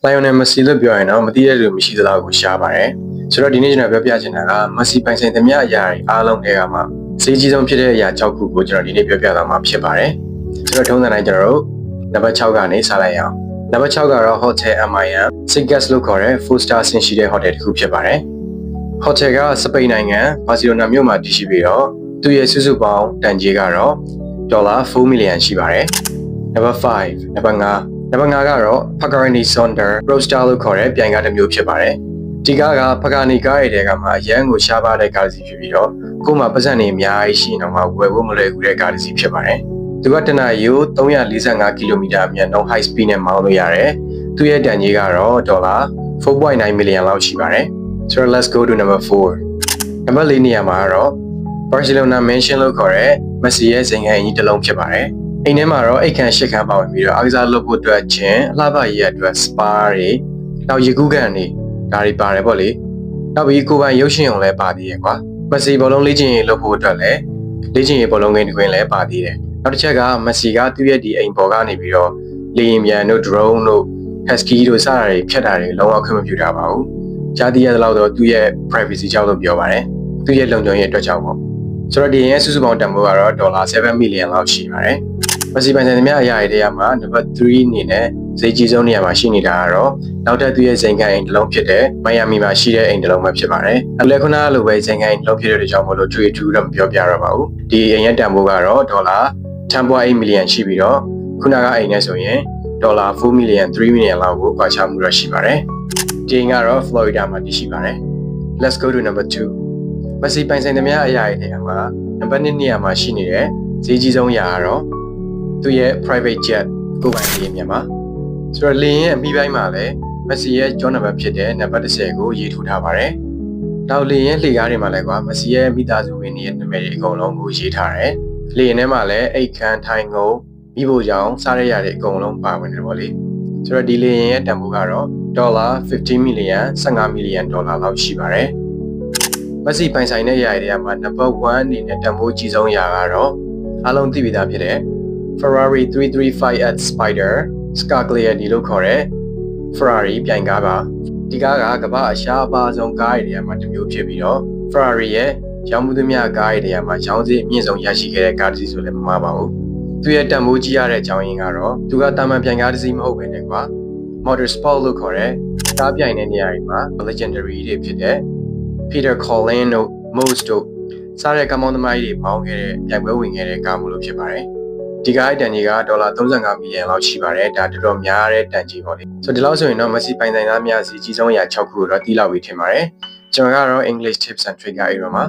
Lionel Messi လို့ပြောရင်တော့မသိတဲ့လူမရှိသလောက်ကိုရှားပါတယ်ဆိုတော့ဒီနေ့ကျွန်တော်ပြောပြချင်တာက Messi ပိုင်ဆိုင်သမျှအရာတွေအားလုံးတွေကမှဈေးကြီးဆုံးဖြစ်တဲ့အရာ6ခုကိုကျွန်တော်ဒီနေ့ပြောပြသွားမှာဖြစ်ပါတယ်ဆိုတော့ထုံးစံတိုင်းကျွန်တော်တို့နံပါတ်6ကနေစလိုက်အောင်နံပါတ်6ကတော့ Hotel MIM Sigas လို့ခေါ်တဲ့ 4 star ဆင့်ရှိတဲ့ hotel တစ်ခုဖြစ်ပါတယ် Hotel ကစပိန်နိုင်ငံဘာစီလိုနာမြို့မှာတည်ရှိပြီးတော့သူ့ရဲ့စုစုပေါင်းတန်ကြေးကတော့$4 million ရှိပါတယ်နံပါတ်5နံပါတ်5ကတော့ Pagani Sonder Roadster လို့ခေါ်တဲ့ပြိုင်ကားတစ်မျိုးဖြစ်ပါတယ်။ဒီကားက Pagani ကားရဲ့တဲကမှရန်ကိုရှားပါတဲ့ကားတစ်စီးဖြစ်ပြီးတော့ကို့မှာပတ်စံနေအများကြီးရှိနေတော့မှဝယ်ဖို့မလွယ်ကူတဲ့ကားတစ်စီးဖြစ်ပါတယ်။သူကတနအီကို345ကီလိုမီတာအမြင့်နှုန်း high speed နဲ့မောင်းလို့ရတယ်။သူ့ရဲ့တန်ကြေးကတော့$4.9 million လောက်ရှိပါတယ်။ So let's go to number 4. နံပါတ်4နေရာမှာကတော့ Barcelona Mansion လို့ခေါ်တဲ့ Messi ရဲ့ဇင်ခံအကြီးတစ်လုံးဖြစ်ပါတယ်။အိမ်ထဲမှာတော့အိတ်ခမ်းရှစ်ခမ်းပါဝင်ပြီးတော့အားကစားလုပ်ဖို့အတွက်ချင်းအလှပရေးအတွက် spa တွေနောက်ရေကူးကန်တွေဒါတွေပါတယ်ပေါ့လေနောက်ပြီးကိုယ်ပိုင်ရုပ်ရှင်အောင်လည်းပါသေးတယ်ကွာမက်ဆီဘောလုံးလေ့ကျင့်ရေးလုပ်ဖို့အတွက်လည်းလေ့ကျင့်ရေးဘောလုံးကိန်းတစ်ခွင်လည်းပါသေးတယ်နောက်တစ်ချက်ကမက်ဆီကသူ့ရဲ့ဒီအိမ်ပေါ်ကနေပြီးတော့လေယာဉ်မြန်တို့ drone တို့ husky တို့စတာတွေဖြတ်တာတွေလုံးဝခွင့်မပြုတာပါဘူးကြားသိရတဲ့လောက်တော့သူ့ရဲ့ privacy ကြောင့်လို့ပြောပါတယ်သူ့ရဲ့လုံခြုံရေးအတွက်ကြောင့်ပေါ့ဆိုတော့ဒီရဲ့စုစုပေါင်းတန်ဖိုးကတော့$7 million လောက်ရှိပါတယ်မက်ဆီပိုင်ဆိုင်သမျှအရာတွေထဲမှာနံပါတ်3အနေနဲ့ဈေးကြီးဆုံးနေရာမှာရှိနေတာကတော့နောက်ထပ်သူရဲ့ဇင်ကန်အိမ်တစ်လုံးဖြစ်တဲ့မိုင်ယာမီမှာရှိတဲ့အိမ်တစ်လုံးပဲဖြစ်ပါတယ်။အခုလည်းခုနကလိုပဲဇင်ကန်အိမ်တစ်လုံးဖြစ်တဲ့ကြောင့်မလို့2 2တော့မပြောပြတော့ပါဘူး။ဒီအိမ်ရဲ့တန်ဖိုးကတော့$10.8 million ရှိပြီးတော့ခုနကအိမ်နဲ့ဆိုရင်$4 million 3 million လောက်ကိုကွာခြားမှုရရှိပါတယ်။ဒီအိမ်ကတော့ Florida မှာတည်ရှိပါတယ်။ Let's go to number 2. မက်ဆီပိုင်ဆိုင်သမျှအရာတွေထဲမှာနံပါတ်1နေရာမှာရှိနေတဲ့ဈေးကြီးဆုံးအရာကတော့သူရဲ့ private jet ကိုယ်ပိုင်လေယာဉ်မြန်ပါဆိုတော့လေယာဉ်ရဲ့အမိပိုင်းမှာလည်းမက်ဆီရဲ့ကျောင်းနံပါတ်ဖြစ်တဲ့နံပါတ်10ကိုရေးထိုးထားပါတယ်။နောက်လေယာဉ်ရဲ့လှေကားတွေမှာလည်းကွာမက်ဆီရဲ့မိသားစုဝင်တွေရဲ့နာမည်တွေအကုန်လုံးကိုရေးထားတယ်။လေယာဉ်ထဲမှာလည်းအိတ်ခမ်းထိုင်ကုန်မိဖို့ကြောင့်စားရရတဲ့အကုန်လုံးပါဝင်တယ်ပေါ့လေ။ဆိုတော့ဒီလေယာဉ်ရဲ့တန်ဖိုးကတော့$15 million 15 million လောက်ရှိပါတယ်။မက်ဆီပိုင်ဆိုင်တဲ့အရာတွေကမှနံပါတ်1အနေနဲ့တန်ဖိုးကြီးဆုံးအရာကတော့အားလုံးသိပြီးသားဖြစ်တဲ့ Ferrari 335F Spider Scagliardi လို့ခေါ်တဲ့ Ferrari ပြိုင်ကားပါဒီကားကကမ္ဘာအရှားအပါဆုံးကားတွေထဲမှာတစ်မျိုးဖြစ်ပြီးတော့ Ferrari ရဲ့ရောင်းမှုသမျှကားတွေထဲမှာရောင်းစည်းအမြင့်ဆုံးရရှိခဲ့တဲ့ကားတစ်စီးဆိုလည်းမမှားပါဘူးသူရဲ့တန်ဖိုးကြီးရတဲ့အကြောင်းရင်းကတော့သူကတာမန်ပြိုင်ကားတစ်စီးမဟုတ်ဘဲနဲ့ကွာ Motorsport လို့ခေါ်တဲ့ကားပြိုင်တဲ့နေရာတွေမှာ legendary တွေဖြစ်တဲ့ Peter Collin တို့ Moss တို့စားတဲ့ကားမောင်းသမားကြီးတွေပေါင်းခဲ့တဲ့ပြိုင်ပွဲဝင်ခဲ့တဲ့ကားမျိုးလို့ဖြစ်ပါတယ်ဒီကားတန်ကြီးက$35 million လောက်ရှိပါတယ်ဒါတော်တော်များတဲ့တန်ကြီးပေါ့လေဆိုတော့ဒီလောက်ဆိုရင်တော့မက်ဆီပိုင်ဆိုင်သားများစီကြီးဆုံးအရာ6ခုကိုတော့တီးလောက်ပြီးထင်ပါတယ်ကျွန်တော်ကတော့ English Tips and Tricks ကအိမ်မှာ